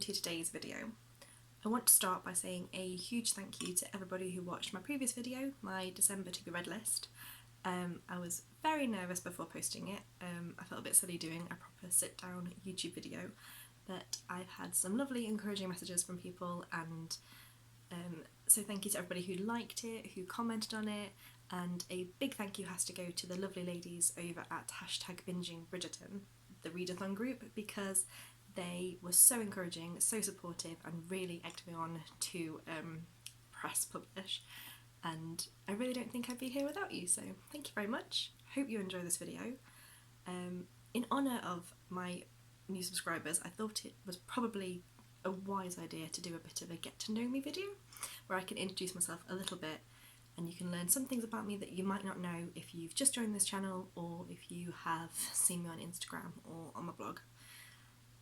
to today's video. I want to start by saying a huge thank you to everybody who watched my previous video, my December to be read list. I was very nervous before posting it. I felt a bit silly doing a proper sit down YouTube video, but I've had some lovely encouraging messages from people, and so thank you to everybody who liked it, who commented on it, and a big thank you has to go to the lovely ladies over at #BingingBridgerton, the readathon group, because they were so encouraging, so supportive, and really egged me on to press publish. And I really don't think I'd be here without you, so thank you very much. Hope you enjoy this video. In honour of my new subscribers, I thought it was probably a wise idea to do a bit of a get to know me video, where I can introduce myself a little bit and you can learn some things about me that you might not know if you've just joined this channel or if you have seen me on Instagram or on my blog.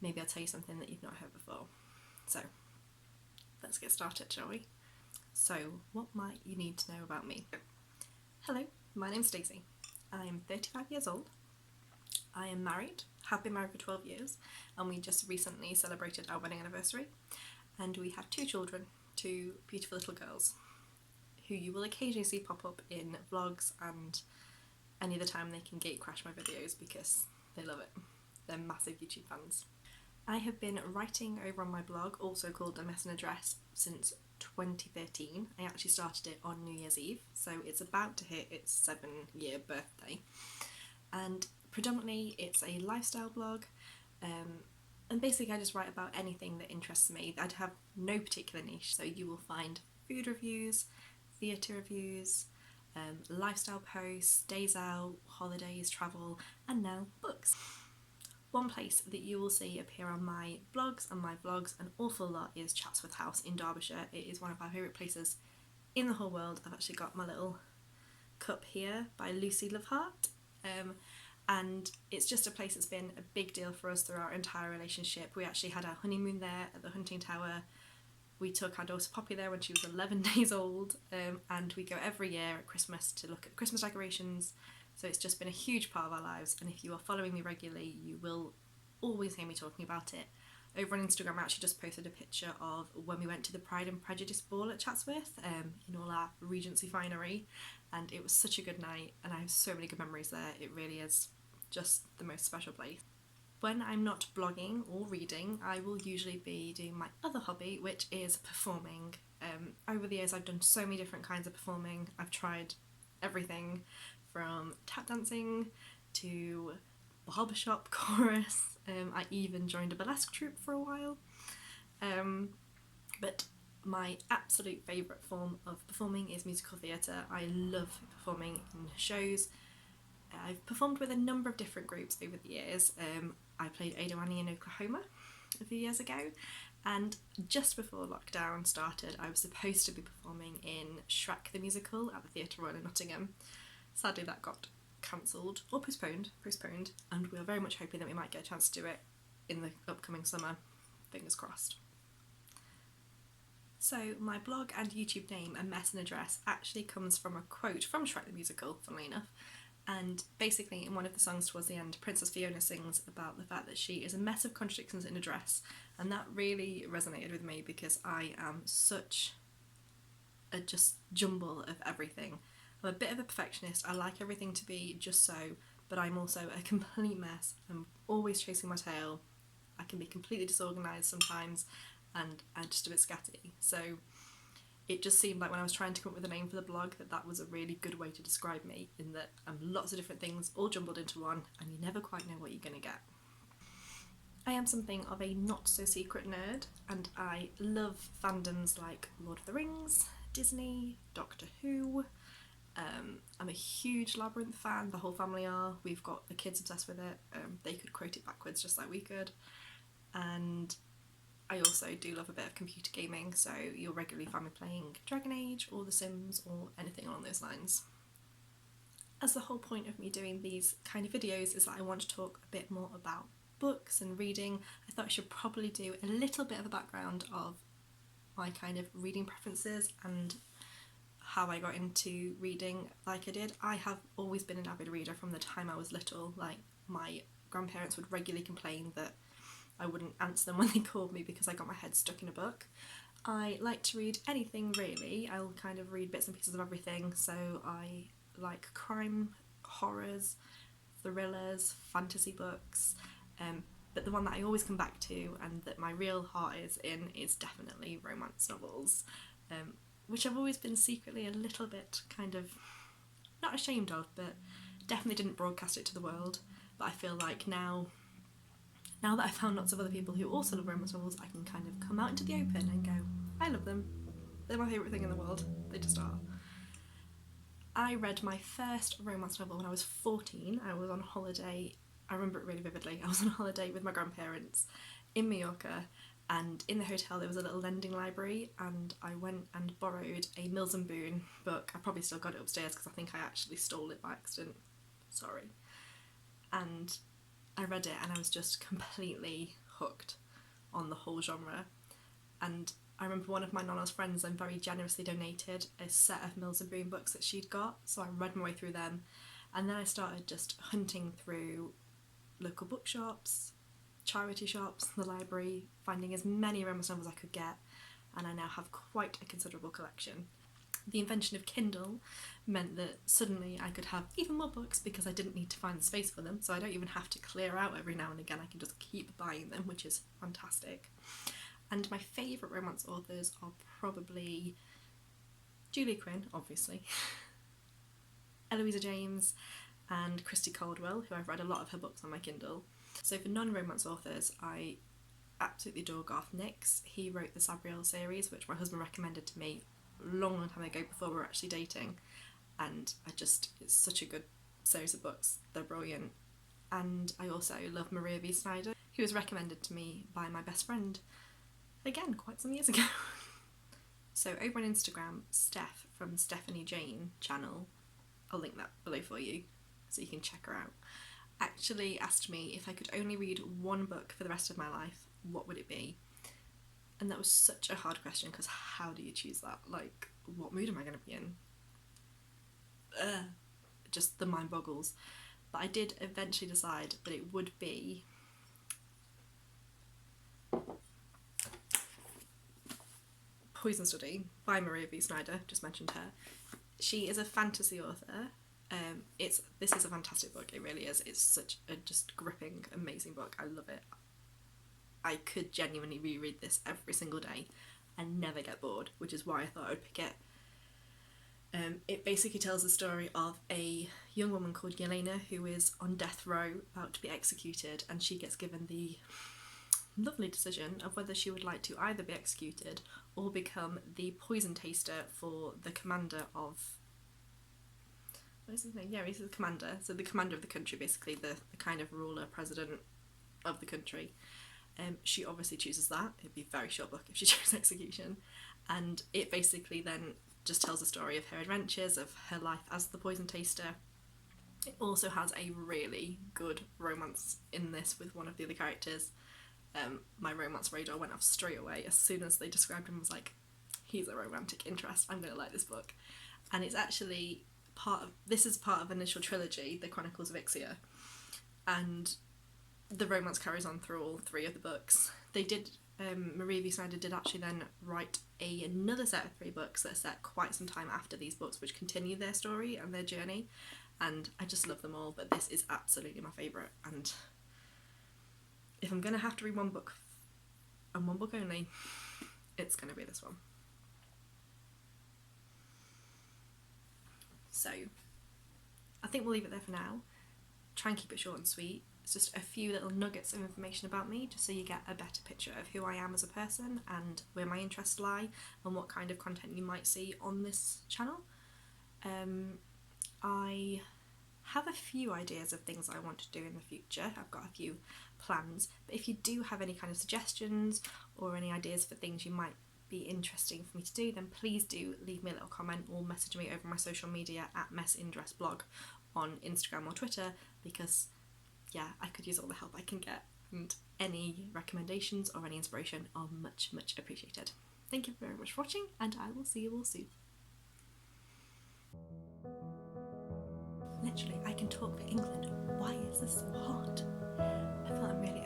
Maybe I'll tell you something that you've not heard before. So let's get started, shall we? So what might you need to know about me? Hello, my name's Stacey. I am 35 years old. I am married, have been married for 12 years, and we just recently celebrated our wedding anniversary. And we have 2 children, 2 beautiful little girls, who you will occasionally see pop up in vlogs and any other time they can gate crash my videos because they love it. They're massive YouTube fans. I have been writing over on my blog, also called A Mess and a Dress, since 2013. I actually started it on New Year's Eve, so it's about to hit its 7-year birthday. And predominantly it's a lifestyle blog, and basically I just write about anything that interests me. I'd have no particular niche, so you will find food reviews, theatre reviews, lifestyle posts, days out, holidays, travel, and now books. One place that you will see appear on my blogs and my vlogs an awful lot is Chatsworth House in Derbyshire. It is one of my favourite places in the whole world. I've actually got my little cup here by Lucy Lovehart, and it's just a place that's been a big deal for us through our entire relationship. We actually had our honeymoon there at the Hunting Tower. We took our daughter Poppy there when she was 11 days old, and we go every year at Christmas to look at Christmas decorations. So it's just been a huge part of our lives, and if you are following me regularly you will always hear me talking about it. Over on Instagram I actually just posted a picture of when we went to the Pride and Prejudice ball at Chatsworth, in all our Regency finery, and it was such a good night and I have so many good memories there. It really is just the most special place. When I'm not blogging or reading, I will usually be doing my other hobby, which is performing. Over the years I've done so many different kinds of performing. I've tried everything from tap dancing to barbershop chorus. I even joined a burlesque troupe for a while. But my absolute favourite form of performing is musical theatre. I love performing in shows. I've performed with a number of different groups over the years. I played Ado Annie in Oklahoma a few years ago, and just before lockdown started I was supposed to be performing in Shrek the Musical at the Theatre Royal in Nottingham. Sadly that got cancelled, or postponed, and we are very much hoping that we might get a chance to do it in the upcoming summer, fingers crossed. So my blog and YouTube name, A Mess and a Dress, actually comes from a quote from Shrek the Musical, funnily enough, and basically in one of the songs towards the end Princess Fiona sings about the fact that she is a mess of contradictions in a dress, and that really resonated with me because I am such a just jumble of everything. I'm a bit of a perfectionist. I like everything to be just so, but I'm also a complete mess. I'm always chasing my tail. I can be completely disorganised sometimes, and I'm just a bit scatty. So it just seemed like when I was trying to come up with a name for the blog that was a really good way to describe me, in that I'm lots of different things all jumbled into one and you never quite know what you're going to get. I am something of a not so secret nerd, and I love fandoms like Lord of the Rings, Disney, Doctor Who. I'm a huge Labyrinth fan, the whole family are. We've got the kids obsessed with it. They could quote it backwards just like we could. And I also do love a bit of computer gaming, so you'll regularly find me playing Dragon Age or The Sims or anything along those lines. As the whole point of me doing these kind of videos is that I want to talk a bit more about books and reading, I thought I should probably do a little bit of a background of my kind of reading preferences and how I got into reading like I did. I have always been an avid reader from the time I was little. Like, my grandparents would regularly complain that I wouldn't answer them when they called me because I got my head stuck in a book. I like to read anything really. I'll kind of read bits and pieces of everything, so I like crime, horrors, thrillers, fantasy books, but the one that I always come back to and that my real heart is in is definitely romance novels, which I've always been secretly a little bit kind of, not ashamed of, but definitely didn't broadcast it to the world. But I feel like now that I've found lots of other people who also love romance novels, I can kind of come out into the open and go, I love them. They're my favourite thing in the world. They just are. I read my first romance novel when I was 14. I was on holiday, I remember it really vividly. I was on holiday with my grandparents in Mallorca, and in the hotel there was a little lending library, and I went and borrowed a Mills and Boon book. I probably still got it upstairs because I think I actually stole it by accident. Sorry. And I read it and I was just completely hooked on the whole genre. And I remember one of my nonna's friends then very generously donated a set of Mills and Boon books that she'd got, so I read my way through them, and then I started just hunting through local bookshops, charity shops, the library, finding as many romance novels I could get, and I now have quite a considerable collection. The invention of Kindle meant that suddenly I could have even more books because I didn't need to find the space for them, so I don't even have to clear out every now and again. I can just keep buying them, which is fantastic. And my favourite romance authors are probably Julia Quinn, obviously, Eloisa James, and Christy Caldwell, who I've read a lot of her books on my Kindle. So for non-romance authors, I absolutely adore Garth Nix. He wrote the Sabriel series, which my husband recommended to me a long time ago before we were actually dating, and it's such a good series of books. They're brilliant. And I also love Maria V. Snyder, who was recommended to me by my best friend, again, quite some years ago. So over on Instagram, Steph from Stephanie Jane channel, I'll link that below for you so you can check her out, actually asked me if I could only read one book for the rest of my life, what would it be? And that was such a hard question because how do you choose that? Like, what mood am I going to be in? Just the mind boggles. But I did eventually decide that it would be Poison Study by Maria V. Snyder, just mentioned her. She is a fantasy author. This is a fantastic book, it really is. It's such a just gripping, amazing book. I love it. I could genuinely reread this every single day and never get bored, which is why I thought I would pick it. It basically tells the story of a young woman called Yelena who is on death row, about to be executed, and she gets given the lovely decision of whether she would like to either be executed or become the poison taster for the commander of... what is his name? Yeah, he's the commander. So the commander of the country, basically, the kind of ruler, president of the country. She obviously chooses that. It'd be a very short book if she chose execution. And it basically then just tells the story of her adventures, of her life as the poison taster. It also has a really good romance in this with one of the other characters. My romance radar went off straight away as soon as they described him. I was like, he's a romantic interest, I'm going to like this book. And it's actually this is part of an initial trilogy, The Chronicles of Ixia, and the romance carries on through all three of the books. They did, Maria V. Snyder did actually then write another set of 3 books that are set quite some time after these books, which continue their story and their journey, and I just love them all, but this is absolutely my favourite. And if I'm going to have to read one book, and one book only, it's going to be this one. So, I think we'll leave it there for now. Try and keep it short and sweet. It's just a few little nuggets of information about me, just so you get a better picture of who I am as a person and where my interests lie and what kind of content you might see on this channel. I have a few ideas of things I want to do in the future. I've got a few plans, but if you do have any kind of suggestions or any ideas for things you might be interesting for me to do, then please do leave me a little comment or message me over my social media at messinDressBlog on Instagram or Twitter, because yeah, I could use all the help I can get, and any recommendations or any inspiration are much, much appreciated. Thank you very much for watching, and I will see you all soon. Literally, I can talk for England. Why is this so hard? I feel I'm really